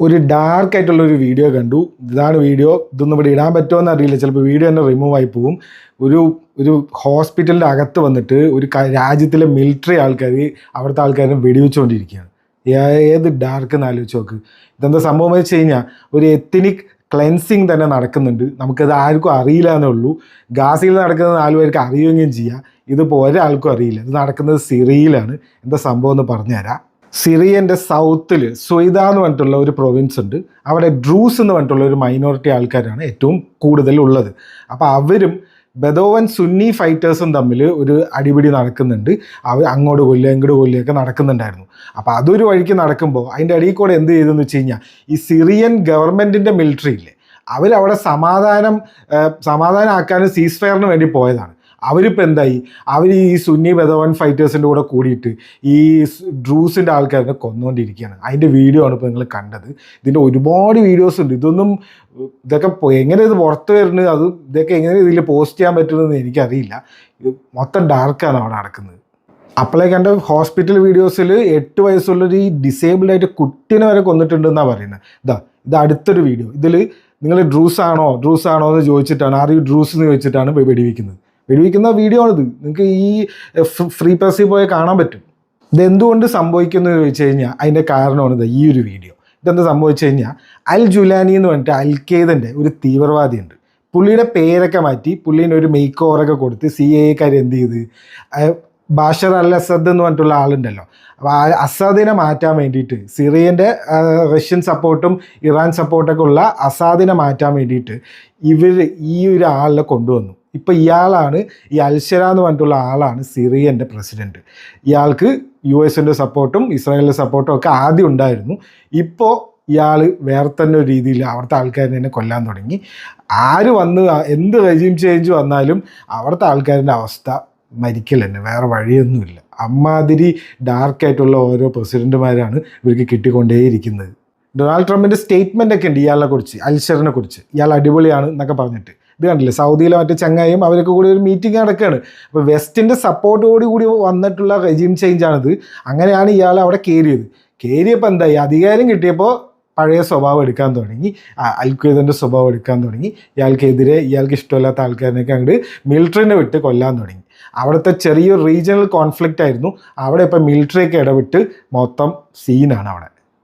ഒരു ഡാർക്ക് ആയിട്ടുള്ളൊരു വീഡിയോ കണ്ടു. ഇതാണ് വീഡിയോ. ഇതൊന്നും ഇവിടെ ഇടാൻ പറ്റുമോ എന്ന് അറിയില്ല, ചിലപ്പോൾ വീഡിയോ തന്നെ റിമൂവ് ആയി പോകും. ഒരു ഹോസ്പിറ്റലിൻ്റെ അകത്ത് വന്നിട്ട് ഒരു രാജ്യത്തിലെ മിലിറ്ററി ആൾക്കാർ അവിടുത്തെ ആൾക്കാരെ വെടിവെച്ചുകൊണ്ടിരിക്കുകയാണ്. ഏത് ഡാർക്ക് എന്ന് ആലോചിച്ച് നോക്ക്. ഇതെന്താ സംഭവം വെച്ച് കഴിഞ്ഞാൽ ഒരു എത്നിക് ക്ലെൻസിങ് തന്നെ നടക്കുന്നുണ്ട്. നമുക്കത് ആർക്കും അറിയില്ല എന്നേ ഉള്ളൂ. ഗാസയിൽ നടക്കുന്നത് 4 പേർക്ക് അറിയുകയും ചെയ്യാം. ഇതിപ്പോൾ ഒരാൾക്കും അറിയില്ല. ഇത് നടക്കുന്നത് സിറിയയിലാണ്. എന്താ സംഭവം എന്ന് പറഞ്ഞുതരാം. സിറിയൻ്റെ സൗത്തിൽ സ്വൈദ എന്ന് പറഞ്ഞിട്ടുള്ള ഒരു പ്രൊവിൻസ് ഉണ്ട്. അവിടെ ഡ്രൂസ് എന്ന് പറഞ്ഞിട്ടുള്ള ഒരു മൈനോറിറ്റി ആൾക്കാരാണ് ഏറ്റവും കൂടുതൽ ഉള്ളത്. അപ്പോൾ അവരും ബദോവൻ സുന്നി ഫൈറ്റേഴ്സും തമ്മിൽ ഒരു അടിപിടി നടക്കുന്നുണ്ട്. അവർ അങ്ങോട്ട് കൊല്ലുക ഇങ്ങോട്ട് കൊല്ലുകയൊക്കെ നടക്കുന്നുണ്ടായിരുന്നു. അപ്പോൾ അതൊരു വഴിക്ക് നടക്കുമ്പോൾ അതിൻ്റെ അടിയിൽ കൂടെ എന്ത് ചെയ്തെന്ന് വെച്ച് കഴിഞ്ഞാൽ ഈ സിറിയൻ ഗവൺമെൻറ്റിൻ്റെ മിലിറ്ററി ഇല്ലേ, അവരവിടെ സമാധാനമാക്കാനും സീസ് ഫയറിന് വേണ്ടി പോയതാണ്. അവരിപ്പോൾ എന്തായി, അവർ ഈ സുന്നി ബദവൻ ഫൈറ്റേഴ്സിൻ്റെ കൂടെ കൂടിയിട്ട് ഈ ഡ്രൂസിൻ്റെ ആൾക്കാരെ കൊന്നുകൊണ്ടിരിക്കുകയാണ്. അതിൻ്റെ വീഡിയോ ആണ് ഇപ്പോൾ നിങ്ങൾ കണ്ടത്. ഇതിൻ്റെ ഒരുപാട് വീഡിയോസ് ഉണ്ട്. ഇതൊക്കെ എങ്ങനെ ഇത് പുറത്ത് വരുന്നത്, ഇതൊക്കെ എങ്ങനെ ഇതിൽ പോസ്റ്റ് ചെയ്യാൻ പറ്റുന്നതെന്ന് എനിക്കറിയില്ല. ഇത് മൊത്തം ഡാർക്കാണ് അവിടെ നടക്കുന്നത്. അപ്പോഴേ കണ്ട ഹോസ്പിറ്റൽ വീഡിയോസിൽ 8 വയസ്സുള്ളൊരു ഈ ഡിസേബിൾഡ് ആയിട്ട് കുട്ടീനെ വരെ കൊന്നിട്ടുണ്ടെന്നാണ് പറയുന്നത്. ഇത് അടുത്തൊരു വീഡിയോ. ഇതിൽ നിങ്ങൾ ഡ്രൂസ് ആണോ എന്ന് ചോദിച്ചിട്ടാണ്, ആരും ഡ്രൂസ് എന്ന് ചോദിച്ചിട്ടാണ് വെടിവെക്കുന്ന വീഡിയോ ആണിത്. നിങ്ങൾക്ക് ഈ ഫ്രീ പ്രസ്സിൽ പോയി കാണാൻ പറ്റും. ഇതെന്തുകൊണ്ട് സംഭവിക്കുന്നു എന്ന് ചോദിച്ചു കഴിഞ്ഞാൽ അതിൻ്റെ കാരണമാണ് ഈ ഒരു വീഡിയോ. ഇതെന്താ സംഭവിച്ചു കഴിഞ്ഞാൽ അൽ ജുലാനി എന്ന് പറഞ്ഞിട്ട് അൽഖയ്ദൻ്റെ ഒരു തീവ്രവാദിയുണ്ട്. പുള്ളിയുടെ പേരൊക്കെ മാറ്റി പുള്ളീനെ ഒരു മേക്ക് ഓവറൊക്കെ കൊടുത്ത് CIA എന്ത് ചെയ്ത് ബാഷർ അൽ അസദ് എന്ന് പറഞ്ഞിട്ടുള്ള ആളുണ്ടല്ലോ, അപ്പോൾ ആ അസാദിനെ മാറ്റാൻ വേണ്ടിയിട്ട് സിറിയൻ്റെ റഷ്യൻ സപ്പോർട്ടും ഇറാൻ സപ്പോർട്ടൊക്കെ ഉള്ള അസാദിനെ മാറ്റാൻ വേണ്ടിയിട്ട് ഇവർ ഈ ഒരു ആളിനെ കൊണ്ടുവന്നു. ഇപ്പോൾ ഇയാളാണ് ഈ അൽഷര എന്ന് പറഞ്ഞിട്ടുള്ള ആളാണ് സിറിയൻ്റെ പ്രസിഡൻറ്റ്. ഇയാൾക്ക് US സപ്പോർട്ടും ഇസ്രായേലിൻ്റെ സപ്പോർട്ടും ഒക്കെ ആദ്യം ഉണ്ടായിരുന്നു. ഇപ്പോൾ ഇയാൾ വേറെ തന്നെ ഒരു രീതിയിൽ അവിടുത്തെ ആൾക്കാരെ തന്നെ കൊല്ലാൻ തുടങ്ങി. ആര് വന്ന് എന്ത് റെജീം ചേഞ്ച് വന്നാലും അവിടുത്തെ ആൾക്കാരുടെ അവസ്ഥ മരിക്കൽ തന്നെ, വേറെ വഴിയൊന്നുമില്ല. അമ്മാതിരി ഡാർക്കായിട്ടുള്ള ഓരോ പ്രസിഡൻറ്റുമാരാണ് ഇവർക്ക് കിട്ടിക്കൊണ്ടേയിരിക്കുന്നത്. ഡൊണാൾഡ് ട്രംപിൻ്റെ സ്റ്റേറ്റ്മെൻ്റ് ഒക്കെ ഉണ്ട് ഇയാളെ കുറിച്ച്, അൽഷറിനെ കുറിച്ച്. ഇയാൾ അടിപൊളിയാണ് എന്നൊക്കെ പറഞ്ഞിട്ട്. ഇത് കണ്ടില്ലേ, സൗദിയിലെ മറ്റേ ചങ്ങായും അവരൊക്കെ കൂടി ഒരു മീറ്റിംഗ് നടക്കുകയാണ്. അപ്പോൾ വെസ്റ്റിൻ്റെ സപ്പോർട്ടോടുകൂടി വന്നിട്ടുള്ള റെജീം ചേഞ്ചാണിത്. അങ്ങനെയാണ് ഇയാൾ അവിടെ കയറിയപ്പോൾ എന്തായി, അധികാരം കിട്ടിയപ്പോൾ പഴയ സ്വഭാവം എടുക്കാൻ തുടങ്ങി, അൽഖയ്ദൻ്റെ സ്വഭാവം എടുക്കാൻ തുടങ്ങി. ഇയാൾക്കെതിരെ ഇയാൾക്ക് ഇഷ്ടമില്ലാത്ത ആൾക്കാരിനൊക്കെ അങ്ങോട്ട് മിലിറ്ററിനെ വിട്ട് കൊല്ലാൻ തുടങ്ങി. അവിടുത്തെ ചെറിയൊരു റീജിയണൽ കോൺഫ്ലിക്റ്റ് ആയിരുന്നു. അവിടെ ഇപ്പോൾ മിലിറ്ററിയൊക്കെ ഇടപെട്ട് മൊത്തം സീനാണ് അവിടെ.